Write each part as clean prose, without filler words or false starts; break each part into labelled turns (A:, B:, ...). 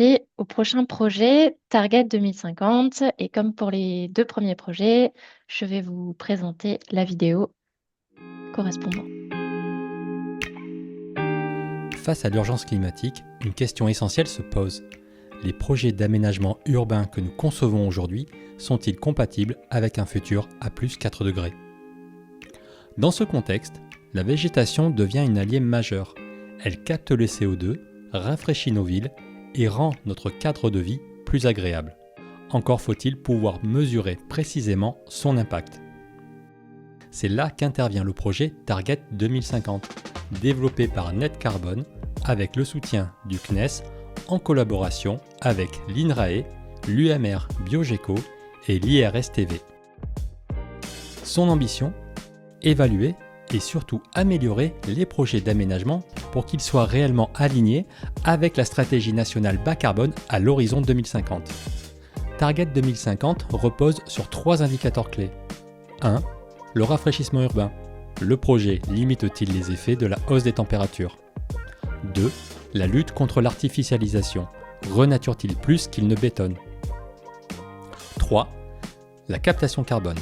A: passer au prochain projet Target 2050. Et comme pour les deux premiers projets, je vais vous présenter la vidéo correspondant.
B: Face à l'urgence climatique, une question essentielle se pose. Les projets d'aménagement urbain que nous concevons aujourd'hui sont-ils compatibles avec un futur à plus 4 degrés? Dans ce contexte, la végétation devient une alliée majeure. Elle capte le CO2, rafraîchit nos villes et rend notre cadre de vie plus agréable. Encore faut-il pouvoir mesurer précisément son impact. C'est là qu'intervient le projet Target 2050, développé par Net Carbone avec le soutien du CNES en collaboration avec l'INRAE, l'UMR Biogeco et l'IRSTV. Son ambition, évaluer et surtout améliorer les projets d'aménagement pour qu'ils soient réellement alignés avec la stratégie nationale bas carbone à l'horizon 2050. Target 2050 repose sur 3 indicateurs clés. 1. Le rafraîchissement urbain. Le projet limite-t-il les effets de la hausse des températures? 2. La lutte contre l'artificialisation. Renature-t-il plus qu'il ne bétonne? 3. La captation carbone.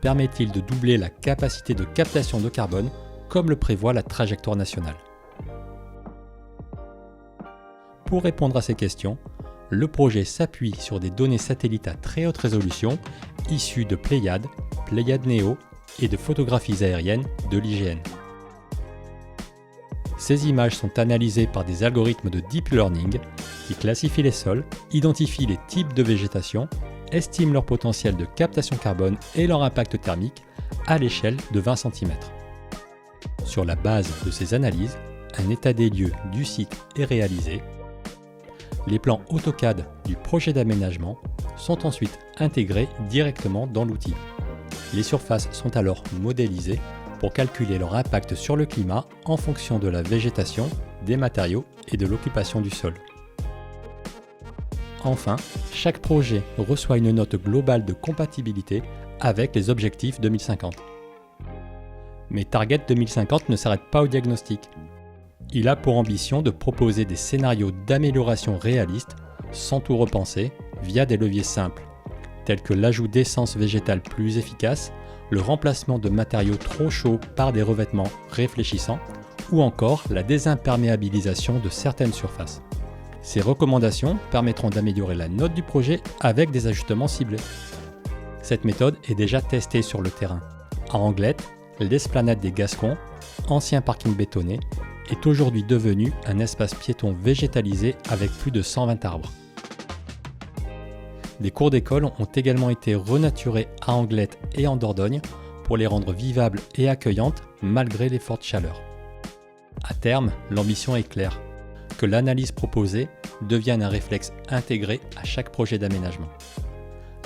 B: Permet-il de doubler la capacité de captation de carbone comme le prévoit la trajectoire nationale? Pour répondre à ces questions, le projet s'appuie sur des données satellites à très haute résolution issues de Pléiades, Pléiades Néo et de photographies aériennes de l'IGN. Ces images sont analysées par des algorithmes de deep learning qui classifient les sols, identifient les types de végétation, estiment leur potentiel de captation carbone et leur impact thermique à l'échelle de 20 cm. Sur la base de ces analyses, un état des lieux du site est réalisé. Les plans AutoCAD du projet d'aménagement sont ensuite intégrés directement dans l'outil. Les surfaces sont alors modélisées pour calculer leur impact sur le climat en fonction de la végétation, des matériaux et de l'occupation du sol. Enfin, chaque projet reçoit une note globale de compatibilité avec les objectifs 2050. Mais Target 2050 ne s'arrête pas au diagnostic. Il a pour ambition de proposer des scénarios d'amélioration réalistes sans tout repenser via des leviers simples, tels que l'ajout d'essences végétales plus efficaces, le remplacement de matériaux trop chauds par des revêtements réfléchissants ou encore la désimperméabilisation de certaines surfaces. Ces recommandations permettront d'améliorer la note du projet avec des ajustements ciblés. Cette méthode est déjà testée sur le terrain. À Anglette, l'esplanade des Gascons, ancien parking bétonné, est aujourd'hui devenue un espace piéton végétalisé avec plus de 120 arbres. Des cours d'école ont également été renaturés à Anglette et en Dordogne pour les rendre vivables et accueillantes malgré les fortes chaleurs. À terme, l'ambition est claire, que l'analyse proposée devienne un réflexe intégré à chaque projet d'aménagement.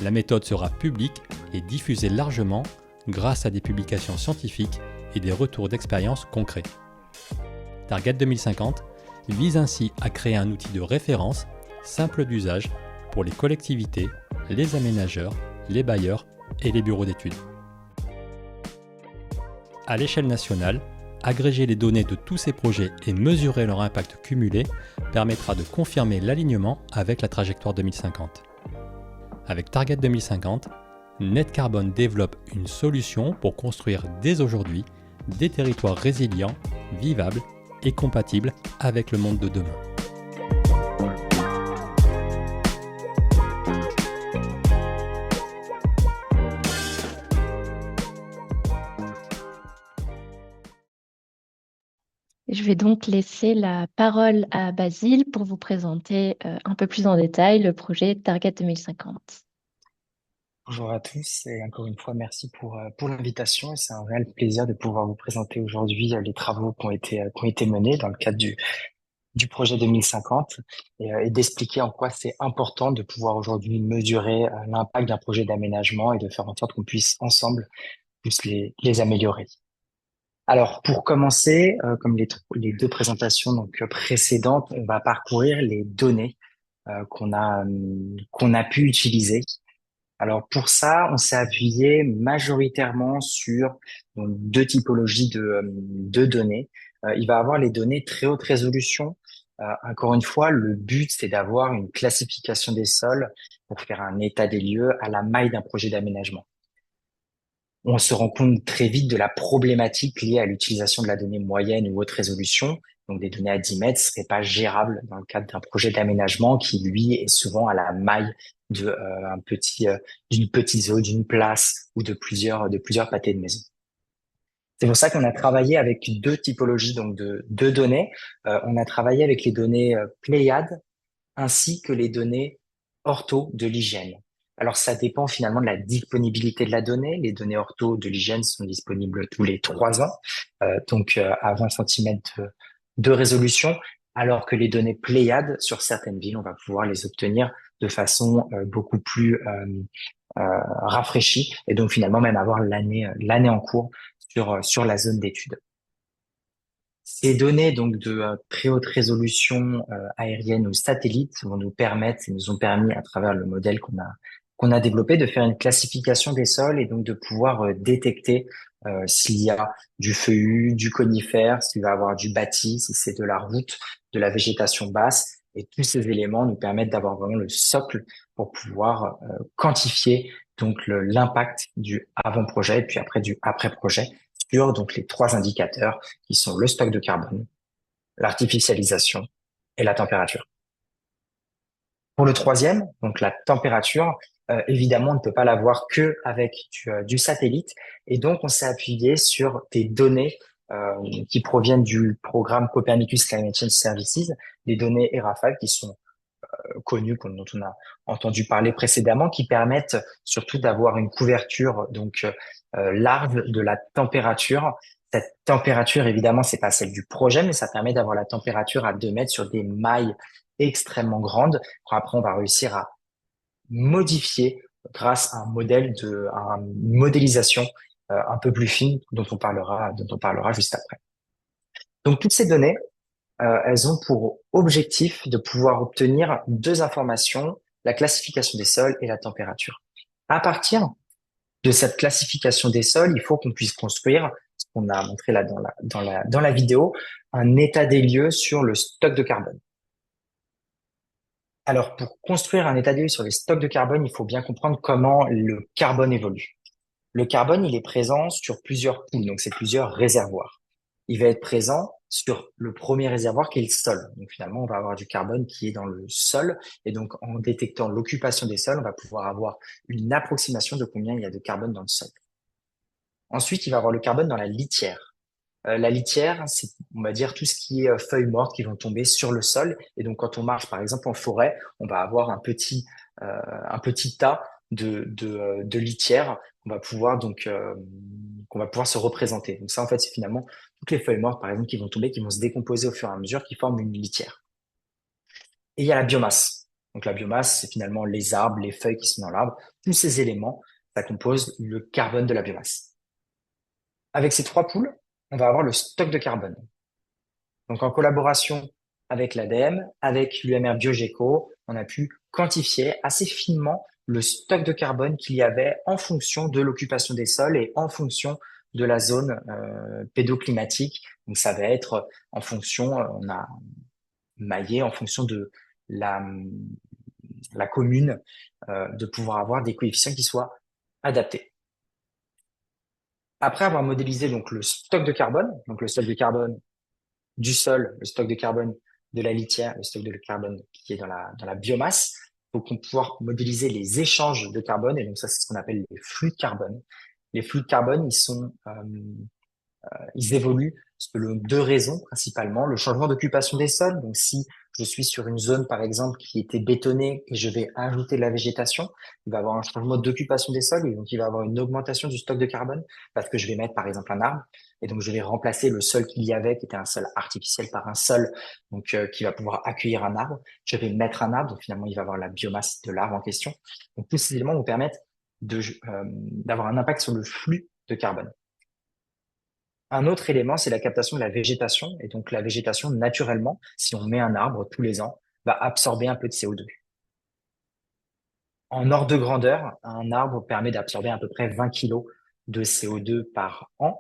B: La méthode sera publique et diffusée largement grâce à des publications scientifiques et des retours d'expérience concrets. Target 2050 vise ainsi à créer un outil de référence simple d'usage pour les collectivités, les aménageurs, les bailleurs et les bureaux d'études. À l'échelle nationale, agréger les données de tous ces projets et mesurer leur impact cumulé permettra de confirmer l'alignement avec la trajectoire 2050. Avec Target 2050, Net Carbone développe une solution pour construire dès aujourd'hui des territoires résilients, vivables et compatibles avec le monde de demain.
A: Je vais donc laisser la parole à Basile pour vous présenter un peu plus en détail le projet Target 2050.
C: Bonjour à tous et encore une fois merci pour l'invitation et c'est un réel plaisir de pouvoir vous présenter aujourd'hui les travaux qui ont été menés dans le cadre du projet 2050 et d'expliquer en quoi c'est important de pouvoir aujourd'hui mesurer l'impact d'un projet d'aménagement et de faire en sorte qu'on puisse ensemble tous les améliorer. Alors pour commencer, comme les deux présentations précédentes, on va parcourir les données qu'on a pu utiliser. Alors pour ça, on s'est appuyé majoritairement sur deux typologies de données. Il va avoir les données très haute résolution Encore une fois, le but, c'est d'avoir une classification des sols pour faire un état des lieux à la maille d'un projet d'aménagement. On se rend compte très vite de la problématique liée à l'utilisation de la donnée moyenne ou haute résolution. Donc, des données à 10 mètres seraient pas gérables dans le cadre d'un projet d'aménagement qui, lui, est souvent à la maille de d'une petite zone, d'une place ou de plusieurs pâtés de maison. C'est pour ça qu'on a travaillé avec deux typologies donc de données. On a travaillé avec les données Pléiades ainsi que les données ortho de l'hygiène. Alors, ça dépend finalement de la disponibilité de la donnée. Les données ortho de l'hygiène sont disponibles tous les 3 ans, à 20 centimètres de résolution, alors que les données Pléiades, sur certaines villes, on va pouvoir les obtenir de façon beaucoup plus rafraîchie et donc finalement même avoir l'année en cours sur la zone d'étude. Ces données donc de très haute résolution aérienne ou satellite vont nous permettre et nous ont permis à travers le modèle qu'on a développé de faire une classification des sols et donc de pouvoir détecter s'il y a du feuillu, du conifère, s'il va y avoir du bâti, si c'est de la route, de la végétation basse. Et tous ces éléments nous permettent d'avoir vraiment le socle pour pouvoir quantifier donc l'impact du avant-projet et puis après du après-projet sur donc les 3 indicateurs qui sont le stock de carbone, l'artificialisation et la température. Pour le troisième, donc la température, évidemment, on ne peut pas l'avoir que avec du satellite, et donc on s'est appuyé sur des données qui proviennent du programme Copernicus Climate Change Services, des données ERA5 qui sont connues, dont on a entendu parler précédemment, qui permettent surtout d'avoir une couverture donc large de la température. Cette température, évidemment, c'est pas celle du projet, mais ça permet d'avoir la température à 2 mètres sur des mailles extrêmement grandes. Après, on va réussir à modifier grâce à à une modélisation un peu plus fine dont on parlera juste après. Donc, toutes ces données, elles ont pour objectif de pouvoir obtenir deux informations, la classification des sols et la température. À partir de cette classification des sols, il faut qu'on puisse construire, ce qu'on a montré là dans la vidéo, un état des lieux sur le stock de carbone. Alors, pour construire un état des lieux sur les stocks de carbone, il faut bien comprendre comment le carbone évolue. Le carbone, il est présent sur plusieurs poules, donc c'est plusieurs réservoirs. Il va être présent sur le premier réservoir qui est le sol. Donc finalement, on va avoir du carbone qui est dans le sol. Et donc, en détectant l'occupation des sols, on va pouvoir avoir une approximation de combien il y a de carbone dans le sol. Ensuite, il va y avoir le carbone dans la litière. La litière, c'est, on va dire, tout ce qui est feuilles mortes qui vont tomber sur le sol. Et donc, quand on marche, par exemple, en forêt, on va avoir un petit tas de litière qu'on va pouvoir qu'on va pouvoir se représenter. Donc ça, en fait, c'est finalement toutes les feuilles mortes, par exemple, qui vont tomber, qui vont se décomposer au fur et à mesure, qui forment une litière. Et il y a la biomasse. Donc la biomasse, c'est finalement les arbres, les feuilles qui sont dans l'arbre. Tous ces éléments, ça compose le carbone de la biomasse. Avec ces trois poules, on va avoir le stock de carbone. Donc en collaboration avec l'ADEME, avec l'UMR Biogeco, on a pu quantifier assez finement le stock de carbone qu'il y avait en fonction de l'occupation des sols et en fonction de la zone pédoclimatique. Donc ça va être en fonction, on a maillé en fonction de la, la commune, de pouvoir avoir des coefficients qui soient adaptés. Après avoir modélisé donc le stock de carbone, donc le stock de carbone du sol, le stock de carbone de la litière, le stock de carbone qui est dans la biomasse, faut qu'on pouvoir modéliser les échanges de carbone, et donc ça, c'est ce qu'on appelle les flux de carbone. Les flux de carbone, ils évoluent selon deux raisons principalement. Le changement d'occupation des sols, donc si je suis sur une zone, par exemple, qui était bétonnée et je vais ajouter de la végétation, il va y avoir un changement d'occupation des sols et donc il va y avoir une augmentation du stock de carbone parce que je vais mettre, par exemple, un arbre et donc je vais remplacer le sol qu'il y avait, qui était un sol artificiel, par un sol donc qui va pouvoir accueillir un arbre. Je vais mettre un arbre, donc finalement, il va avoir la biomasse de l'arbre en question. Donc tous ces éléments vont permettre d'avoir un impact sur le flux de carbone. Un autre élément, c'est la captation de la végétation. Et donc, la végétation, naturellement, si on met un arbre tous les ans, va absorber un peu de CO2. En ordre de grandeur, un arbre permet d'absorber à peu près 20 kg de CO2 par an.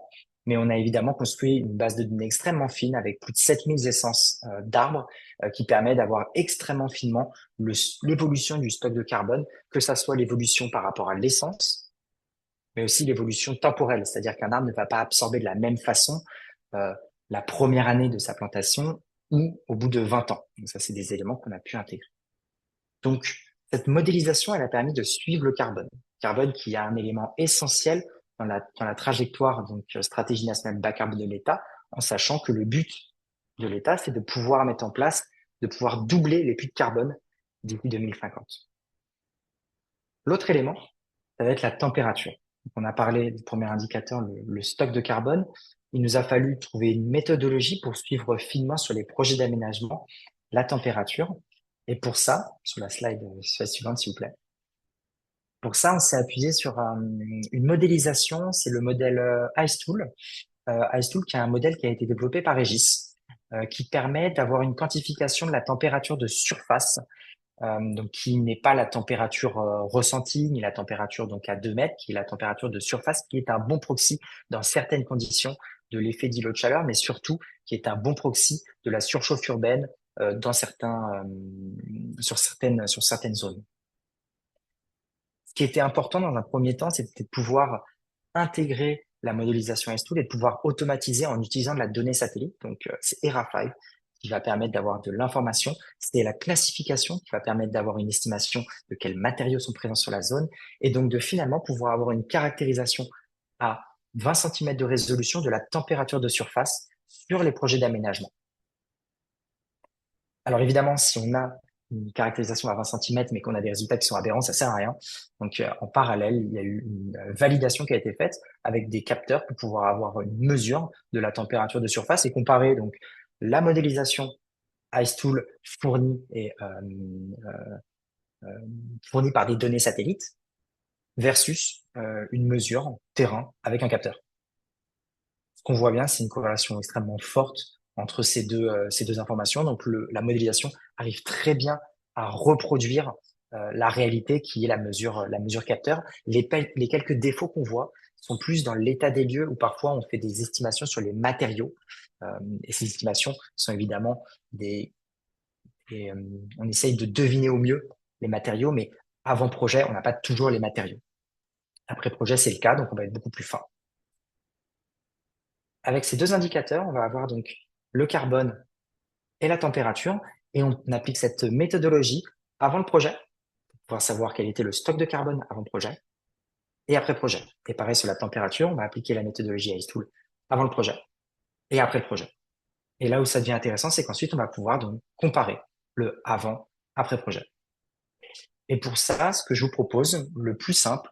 C: mais on a évidemment construit une base de données extrêmement fine avec plus de 7000 essences d'arbres qui permet d'avoir extrêmement finement l'évolution du stock de carbone, que ça soit l'évolution par rapport à l'essence, mais aussi l'évolution temporelle, c'est-à-dire qu'un arbre ne va pas absorber de la même façon euh, la première année de sa plantation ou au bout de 20 ans. Donc ça, c'est des éléments qu'on a pu intégrer. Donc, cette modélisation, elle a permis de suivre le carbone. Carbone qui a un élément essentiel dans la trajectoire donc stratégie nationale bas carbone de l'État, en sachant que le but de l'État, c'est de pouvoir mettre en place, de pouvoir doubler les puits de carbone d'ici 2050. L'autre élément, ça va être la température. Donc, on a parlé du premier indicateur, le stock de carbone. Il nous a fallu trouver une méthodologie pour suivre finement sur les projets d'aménagement la température. Et pour ça, sur la slide suivante, s'il vous plaît. Pour ça, on s'est appuyé sur une modélisation, c'est le modèle IceTool. IceTool qui est un modèle qui a été développé par Regis, qui permet d'avoir une quantification de la température de surface, donc qui n'est pas la température ressentie, ni la température donc à 2 mètres, qui est la température de surface, qui est un bon proxy dans certaines conditions de l'effet d'îlot de chaleur, mais surtout qui est un bon proxy de la surchauffe urbaine dans sur certaines zones. Ce qui était important dans un premier temps, c'était de pouvoir intégrer la modélisation IceTool et de pouvoir automatiser en utilisant de la donnée satellite. Donc, c'est ERA5 qui va permettre d'avoir de l'information. C'est la classification qui va permettre d'avoir une estimation de quels matériaux sont présents sur la zone et donc de finalement pouvoir avoir une caractérisation à 20 cm de résolution de la température de surface sur les projets d'aménagement. Alors évidemment, si on a une caractérisation à 20 cm, mais qu'on a des résultats qui sont aberrants, ça sert à rien. Donc, en parallèle, il y a eu une validation qui a été faite avec des capteurs pour pouvoir avoir une mesure de la température de surface et comparer donc la modélisation IceTool fournie par des données satellites versus une mesure terrain avec un capteur. Ce qu'on voit bien, c'est une corrélation extrêmement forte entre ces deux informations. Donc, la modélisation arrive très bien à reproduire la réalité qui est la mesure capteur. Les quelques défauts qu'on voit sont plus dans l'état des lieux où parfois on fait des estimations sur les matériaux. Et ces estimations sont évidemment on essaye de deviner au mieux les matériaux, mais avant projet, on n'a pas toujours les matériaux. Après projet, c'est le cas, donc on va être beaucoup plus fin. Avec ces deux indicateurs, on va avoir donc le carbone et la température, et on applique cette méthodologie avant le projet, pour pouvoir savoir quel était le stock de carbone avant le projet, et après projet. Et pareil sur la température, on va appliquer la méthodologie IceTool avant le projet, et après le projet. Et là où ça devient intéressant, c'est qu'ensuite, on va pouvoir donc comparer le avant, après projet. Et pour ça, ce que je vous propose, le plus simple,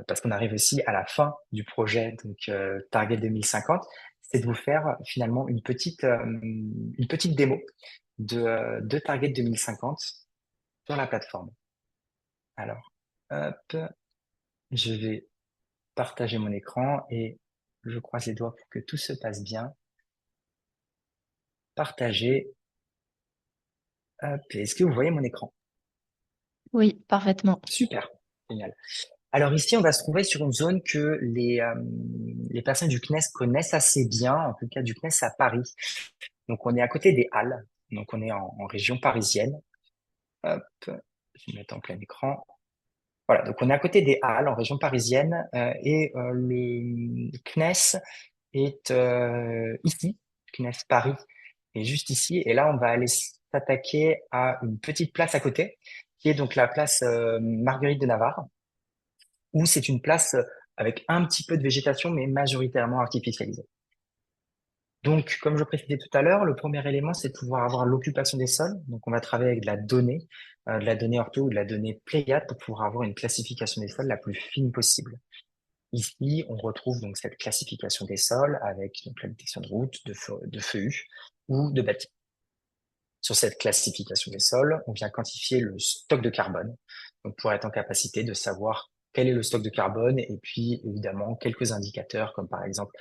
C: parce qu'on arrive aussi à la fin du projet, donc Target 2050, c'est de vous faire finalement une petite démo de Target 2050 sur la plateforme. Alors, hop, je vais partager mon écran et je croise les doigts pour que tout se passe bien. Partager. Hop, est-ce que vous voyez mon écran?
A: Oui, parfaitement.
C: Super, génial. Alors ici, on va se trouver sur une zone que les personnes du CNES connaissent assez bien, en tout cas du CNES à Paris. Donc on est à côté des Halles, donc on est en région parisienne. Hop, je vais mettre en plein écran. Voilà, donc on est à côté des Halles, en région parisienne, et le CNES est ici, CNES Paris est juste ici, et là on va aller s'attaquer à une petite place à côté, qui est donc la place Marguerite de Navarre, où c'est une place avec un petit peu de végétation, mais majoritairement artificialisée. Donc, comme je précisais tout à l'heure, le premier élément, c'est de pouvoir avoir l'occupation des sols. Donc, on va travailler avec de la donnée ortho ou de la donnée Pléiade pour pouvoir avoir une classification des sols la plus fine possible. Ici, on retrouve donc cette classification des sols avec donc la détection de routes, de feuillus ou de bâtiments. Sur cette classification des sols, on vient quantifier le stock de carbone, donc pour être en capacité de savoir quel est le stock de carbone et puis évidemment quelques indicateurs comme par exemple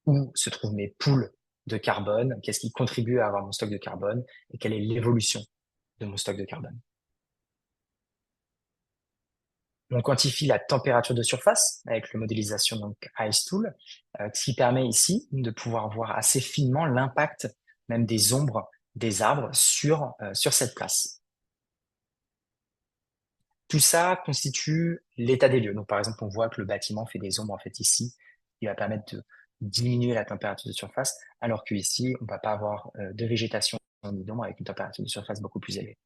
C: où se trouvent mes poules de carbone, qu'est-ce qui contribue à avoir mon stock de carbone et quelle est l'évolution de mon stock de carbone. On quantifie la température de surface avec le modélisation donc Ice Tool, ce qui permet ici de pouvoir voir assez finement l'impact même des ombres des arbres sur cette place. Tout ça constitue l'état des lieux. Donc, par exemple, on voit que le bâtiment fait des ombres en fait ici, qui va permettre de diminuer la température de surface, alors qu'ici, on ne va pas avoir de végétation ni d'ombre avec une température de surface beaucoup plus élevée.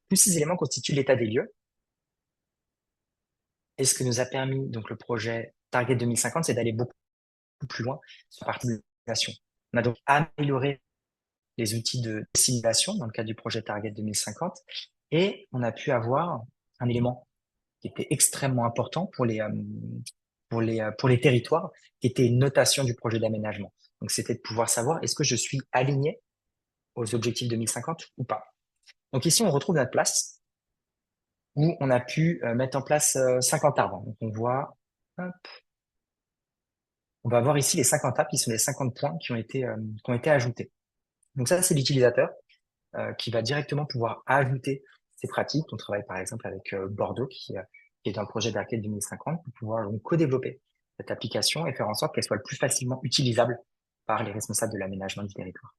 C: Tous ces éléments constituent l'état des lieux. Et ce que nous a permis donc le projet Target 2050, c'est d'aller beaucoup plus loin sur la partie de simulation. On a donc amélioré les outils de simulation dans le cadre du projet Target 2050 et on a pu avoir un élément qui était extrêmement important pour les territoires, qui était une notation du projet d'aménagement. Donc, c'était de pouvoir savoir est-ce que je suis aligné aux objectifs 2050 ou pas. Donc ici, on retrouve notre place où on a pu mettre en place 50 arbres. Donc, on voit, hop, on va voir ici les 50 arbres qui sont les 50 points qui ont été ajoutés. Donc ça, c'est l'utilisateur qui va directement pouvoir ajouter ces pratiques. On travaille par exemple avec Bordeaux qui est dans le projet d'Arcade 2050 pour pouvoir donc co-développer cette application et faire en sorte qu'elle soit le plus facilement utilisable par les responsables de l'aménagement du territoire.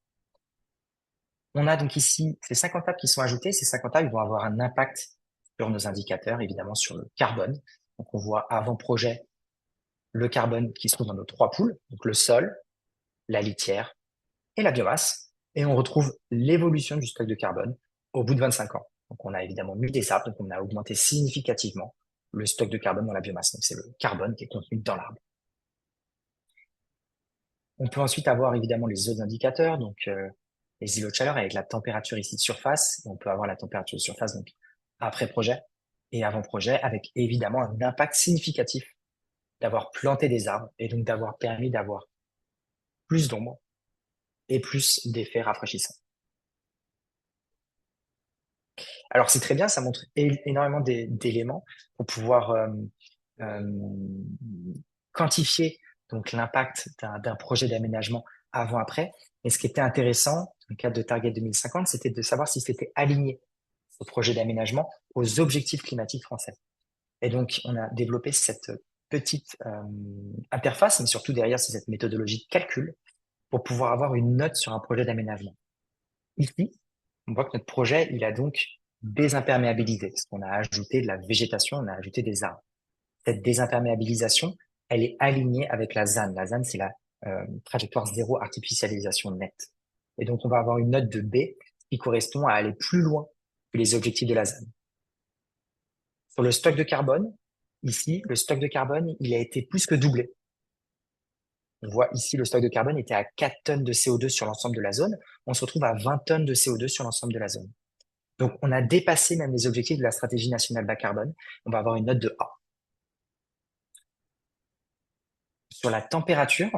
C: On a donc ici ces 50 tables qui sont ajoutées. Ces 50 tables, ils vont avoir un impact sur nos indicateurs, évidemment sur le carbone. Donc on voit avant projet le carbone qui se trouve dans nos 3 poules, donc le sol, la litière et la biomasse. Et on retrouve l'évolution du stock de carbone au bout de 25 ans. Donc on a évidemment mis des arbres, donc on a augmenté significativement le stock de carbone dans la biomasse. Donc c'est le carbone qui est contenu dans l'arbre. On peut ensuite avoir évidemment les autres indicateurs, donc les îlots de chaleur avec la température ici de surface. On peut avoir la température de surface donc après projet et avant projet, avec évidemment un impact significatif d'avoir planté des arbres et donc d'avoir permis d'avoir plus d'ombre et plus d'effets rafraîchissants. Alors c'est très bien, ça montre énormément d'éléments pour pouvoir euh, quantifier donc l'impact d'un projet d'aménagement avant-après. Et ce qui était intéressant dans le cadre de Target 2050, c'était de savoir si c'était aligné ce projet d'aménagement aux objectifs climatiques français. Et donc on a développé cette petite interface, mais surtout derrière c'est cette méthodologie de calcul pour pouvoir avoir une note sur un projet d'aménagement. Ici, on voit que notre projet, il a donc désimperméabilisé, parce qu'on a ajouté de la végétation, on a ajouté des arbres. Cette désimperméabilisation, elle est alignée avec la ZAN. La ZAN, c'est la trajectoire zéro artificialisation nette. Et donc, on va avoir une note de B qui correspond à aller plus loin que les objectifs de la ZAN. Sur le stock de carbone, ici, le stock de carbone, il a été plus que doublé. On voit ici, le stock de carbone était à 4 tonnes de CO2 sur l'ensemble de la zone. On se retrouve à 20 tonnes de CO2 sur l'ensemble de la zone. Donc, on a dépassé même les objectifs de la stratégie nationale bas carbone. On va avoir une note de A. Sur la température,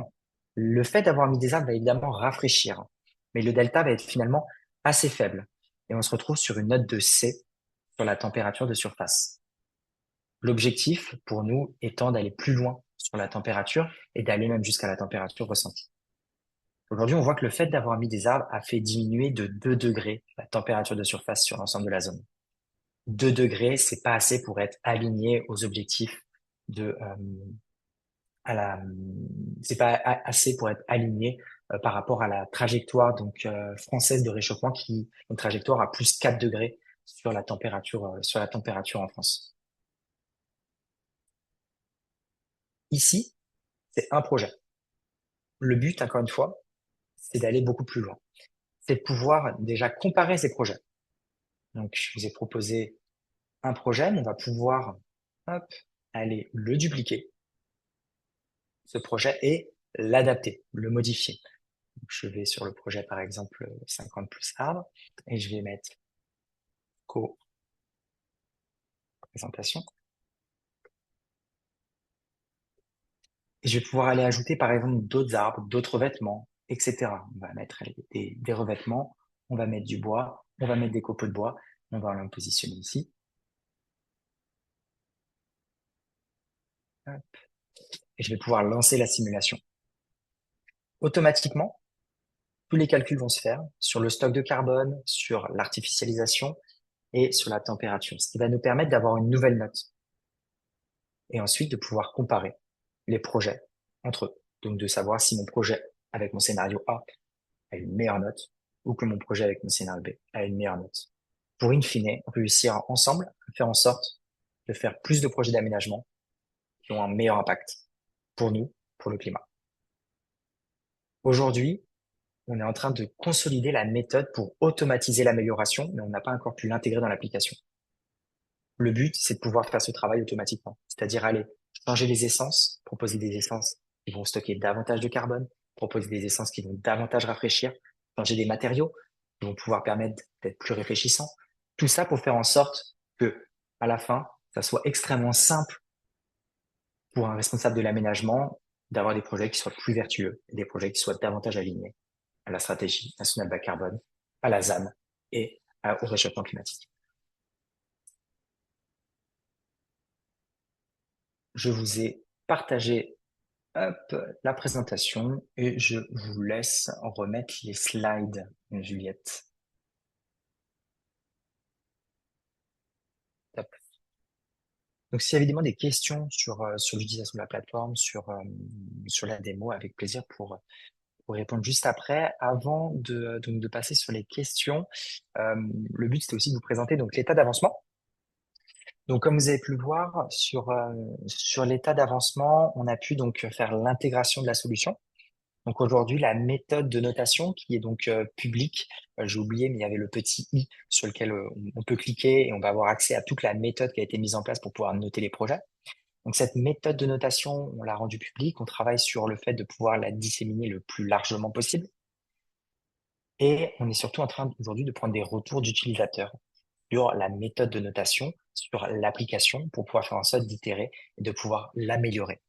C: le fait d'avoir mis des arbres va évidemment rafraîchir, mais le delta va être finalement assez faible. Et on se retrouve sur une note de C sur la température de surface. L'objectif pour nous étant d'aller plus loin sur la température et d'aller même jusqu'à la température ressentie. Aujourd'hui, on voit que le fait d'avoir mis des arbres a fait diminuer de 2 degrés la température de surface sur l'ensemble de la zone. 2 degrés, c'est pas assez pour être aligné aux objectifs de c'est pas assez pour être aligné par rapport à la trajectoire donc française de réchauffement qui est une trajectoire à plus 4 degrés sur la température en France. Ici, c'est un projet. Le but, encore une fois, c'est d'aller beaucoup plus loin. C'est de pouvoir déjà comparer ces projets. Donc, je vous ai proposé un projet, mais on va pouvoir hop, aller le dupliquer, ce projet, et l'adapter, le modifier. Donc, je vais sur le projet, par exemple, 50 plus arbres, et je vais mettre co-présentation. Et je vais pouvoir aller ajouter, par exemple, d'autres arbres, d'autres revêtements, etc. On va mettre des revêtements, on va mettre du bois, on va mettre des copeaux de bois, on va les positionner ici. Hop. Et je vais pouvoir lancer la simulation. Automatiquement, tous les calculs vont se faire sur le stock de carbone, sur l'artificialisation et sur la température, ce qui va nous permettre d'avoir une nouvelle note. et ensuite de pouvoir comparer les projets entre eux. Donc de savoir si mon projet avec mon scénario A a une meilleure note ou que mon projet avec mon scénario B a une meilleure note. Pour in fine, réussir ensemble à faire en sorte de faire plus de projets d'aménagement qui ont un meilleur impact pour nous, pour le climat. Aujourd'hui, on est en train de consolider la méthode pour automatiser l'amélioration, mais on n'a pas encore pu l'intégrer dans l'application. Le but, c'est de pouvoir faire ce travail automatiquement, c'est-à-dire aller changer les essences, proposer des essences qui vont stocker davantage de carbone, proposer des essences qui vont davantage rafraîchir, changer des matériaux qui vont pouvoir permettre d'être plus réfléchissants. Tout ça pour faire en sorte que, à la fin, ça soit extrêmement simple pour un responsable de l'aménagement d'avoir des projets qui soient plus vertueux, et des projets qui soient davantage alignés à la stratégie nationale bas carbone, à la ZAN et au réchauffement climatique. Je vous ai partagé la présentation et je vous laisse remettre les slides, Juliette. Top. Donc, s'il y a évidemment des questions sur l'utilisation de la plateforme, sur la démo, avec plaisir pour répondre juste après. Avant donc de passer sur les questions, le but c'était aussi de vous présenter donc l'état d'avancement. Donc, comme vous avez pu le voir sur l'état d'avancement, on a pu donc faire l'intégration de la solution. Donc aujourd'hui, la méthode de notation qui est donc publique, j'ai oublié, mais il y avait le petit i sur lequel on peut cliquer et on va avoir accès à toute la méthode qui a été mise en place pour pouvoir noter les projets. Donc cette méthode de notation, on l'a rendue publique, on travaille sur le fait de pouvoir la disséminer le plus largement possible. Et on est surtout en train aujourd'hui de prendre des retours d'utilisateurs sur la méthode de notation, sur l'application pour pouvoir faire en sorte d'itérer et de pouvoir l'améliorer.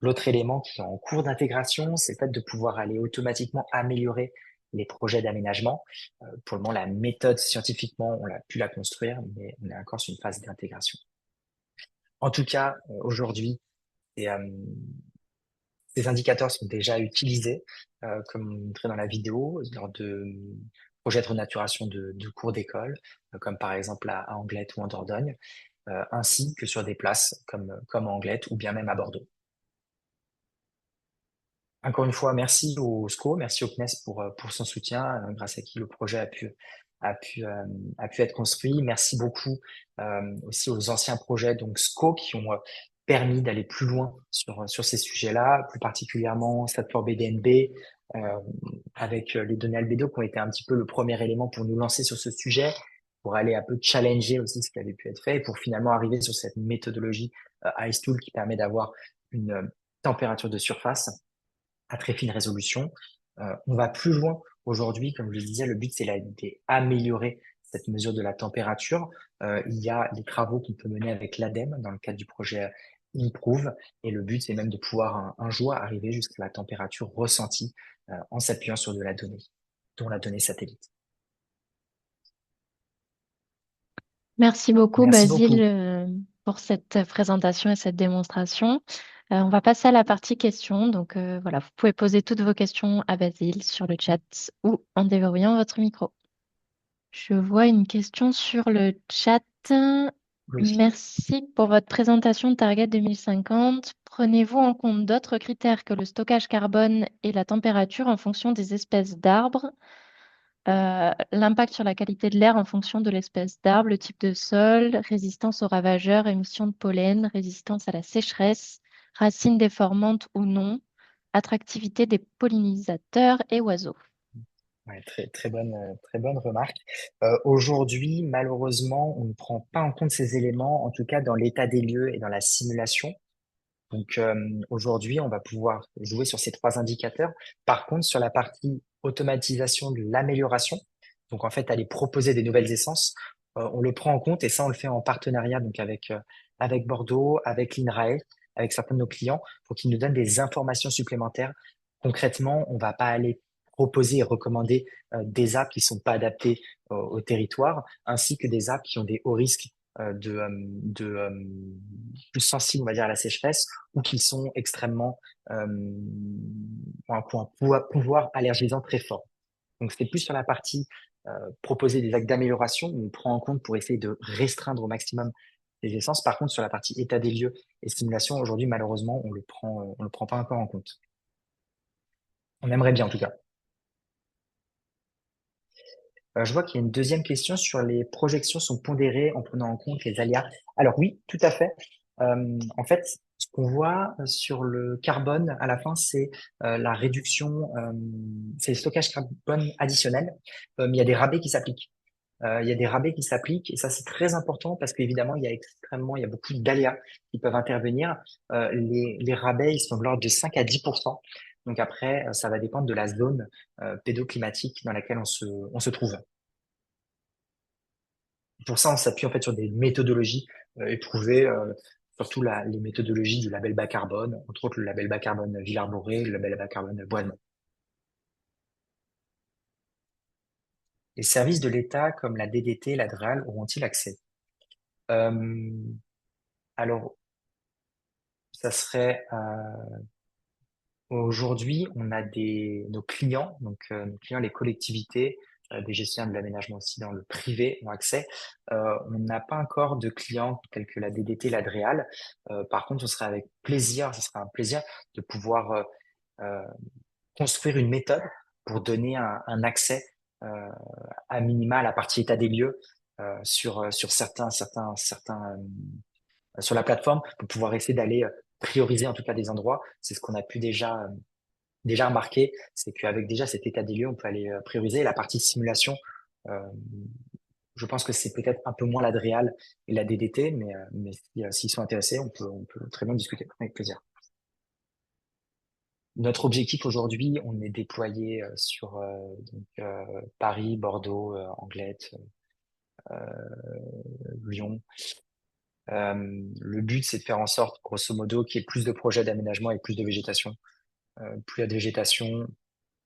C: L'autre élément qui est en cours d'intégration, c'est le fait de pouvoir aller automatiquement améliorer les projets d'aménagement. Pour le moment, la méthode scientifiquement, on a pu la construire, mais on est encore sur une phase d'intégration. En tout cas, aujourd'hui, ces indicateurs sont déjà utilisés, comme montré dans la vidéo, lors de projets de renaturation de cours d'école, comme par exemple à Anglet ou en Dordogne, ainsi que sur des places comme à Anglet ou bien même à Bordeaux. Encore une fois, merci au SCO, merci au CNES pour son soutien, grâce à qui le projet a pu être construit. Merci beaucoup aussi aux anciens projets donc SCO qui ont permis d'aller plus loin sur ces sujets-là, plus particulièrement Statford BDNB, avec les données Albedo qui ont été un petit peu le premier élément pour nous lancer sur ce sujet, pour aller un peu challenger aussi ce qui avait pu être fait, et pour finalement arriver sur cette méthodologie IceTool qui permet d'avoir une température de surface à très fine résolution. On va plus loin aujourd'hui, comme je le disais, le but c'est d'améliorer cette mesure de la température. Il y a des travaux qu'on peut mener avec l'ADEME dans le cadre du projet Improve, et le but c'est même de pouvoir un jour arriver jusqu'à la température ressentie en s'appuyant sur de la donnée, dont la donnée satellite.
A: Merci beaucoup,
C: Merci
A: Basile,
C: beaucoup.
A: pour cette présentation et cette démonstration. On va passer à la partie questions. Donc voilà, vous pouvez poser toutes vos questions à Basile sur le chat ou en déverrouillant votre micro. Je vois une question sur le chat.
C: Oui.
A: Merci pour votre présentation de Target 2050. Prenez-vous en compte d'autres critères que le stockage carbone et la température en fonction des espèces d'arbres? L'impact sur la qualité de l'air en fonction de l'espèce d'arbre, le type de sol, résistance aux ravageurs, émissions de pollen, résistance à la sécheresse, racines déformantes ou non, attractivité des pollinisateurs et oiseaux.
C: Ouais, très bonne remarque. Aujourd'hui, malheureusement, on ne prend pas en compte ces éléments, en tout cas dans l'état des lieux et dans la simulation. Donc aujourd'hui, on va pouvoir jouer sur ces trois indicateurs. Par contre, sur la partie automatisation de l'amélioration, donc en fait, aller proposer des nouvelles essences, on le prend en compte et ça, on le fait en partenariat donc avec Bordeaux, avec l'INRAE, avec certains de nos clients pour qu'ils nous donnent des informations supplémentaires. Concrètement, on va pas aller proposer et recommander des apps qui sont pas adaptées au territoire, ainsi que des apps qui ont des hauts risques plus sensibles, on va dire, à la sécheresse ou qui sont extrêmement ont un pouvoir allergisant très fort. Donc, c'est plus sur la partie proposer des actes d'amélioration où on prend en compte pour essayer de restreindre au maximum des essences. Par contre, sur la partie état des lieux et stimulation, aujourd'hui, malheureusement, on le prend pas encore en compte. On aimerait bien, en tout cas. Je vois qu'il y a une deuxième question sur les projections sont pondérées en prenant en compte les aléas. Alors oui, tout à fait. En fait, ce qu'on voit sur le carbone à la fin, c'est la réduction, c'est le stockage carbone additionnel. Il y a des rabais qui s'appliquent. Il y a des rabais qui s'appliquent et ça c'est très important parce qu'évidemment il y a beaucoup d'aléas qui peuvent intervenir. Les rabais ils sont de l'ordre de 5 à 10%. Donc après ça va dépendre de la zone pédoclimatique dans laquelle on se trouve. Pour ça on s'appuie en fait sur des méthodologies éprouvées, surtout les méthodologies du label bas carbone, entre autres le label bas carbone Ville-Arborée, le label bas carbone Bois-de-Mont. Les services de l'État comme la DDT, la DRAL auront-ils accès? Euh, alors ça serait aujourd'hui, on a nos clients, donc nos clients, les collectivités, des gestionnaires de l'aménagement aussi dans le privé ont accès. On n'a pas encore de clients tels que la DDT, la DREAL. Par contre, ce sera un plaisir de pouvoir euh, construire une méthode pour donner un accès à minima à la partie état des lieux sur sur la plateforme pour pouvoir essayer d'aller prioriser en tout cas des endroits. C'est ce qu'on a pu déjà remarqué, c'est qu'avec déjà cet état des lieux, on peut aller prioriser. La partie simulation, euh, je pense que c'est peut-être un peu moins la DREAL et la DDT, mais s'ils sont intéressés, on peut très bien discuter avec plaisir. Notre objectif aujourd'hui, on est déployé sur Paris, Bordeaux, Anglette, Lyon. Le but, c'est de faire en sorte, grosso modo, qu'il y ait plus de projets d'aménagement et plus de végétation. Plus il y a de végétation,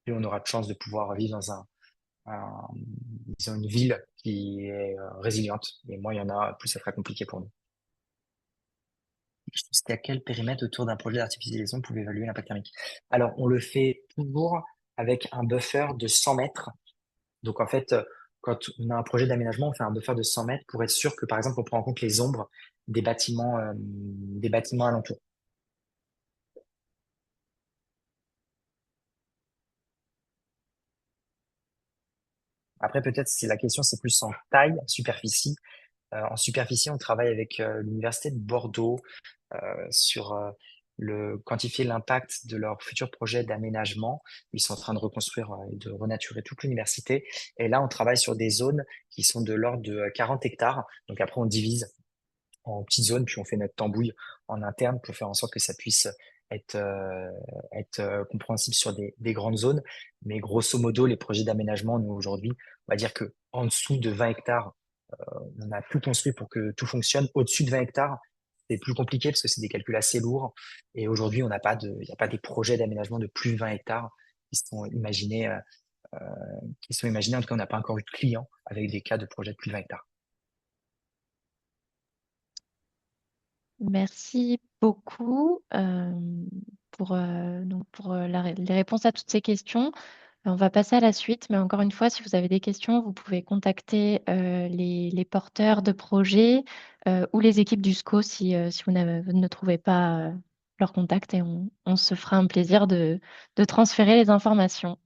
C: plus on aura de chances de pouvoir vivre dans disons une ville qui est résiliente. Et moins il y en a, plus ça sera compliqué pour nous. C'était à quel périmètre autour d'un projet d'artificialisation pouvez évaluer l'impact thermique? Alors, on le fait toujours avec un buffer de 100 mètres. Donc, en fait, quand on a un projet d'aménagement, on fait un buffer de 100 mètres pour être sûr que, par exemple, on prend en compte les ombres des bâtiments alentours. Après, peut-être si la question c'est plus en taille, en superficie. En superficie, on travaille avec l'Université de Bordeaux sur quantifier l'impact de leur futur projet d'aménagement. Ils sont en train de reconstruire et de renaturer toute l'université. Et là, on travaille sur des zones qui sont de l'ordre de 40 hectares. Donc après, on divise en petites zones, puis on fait notre tambouille en interne pour faire en sorte que ça puisse être, compréhensible sur des grandes zones. Mais grosso modo, les projets d'aménagement, nous aujourd'hui, on va dire que en dessous de 20 hectares, on a tout construit pour que tout fonctionne. Au-dessus de 20 hectares, c'est plus compliqué parce que c'est des calculs assez lourds. Et aujourd'hui, il n'y a pas des projets d'aménagement de plus de 20 hectares qui sont imaginés, euh, En tout cas, on n'a pas encore eu de clients avec des cas de projets de plus de 20 hectares.
A: Merci beaucoup pour les réponses à toutes ces questions. On va passer à la suite, mais encore une fois, si vous avez des questions, vous pouvez contacter les porteurs de projets ou les équipes du SCO si vous ne trouvez pas leur contact et on se fera un plaisir de transférer les informations.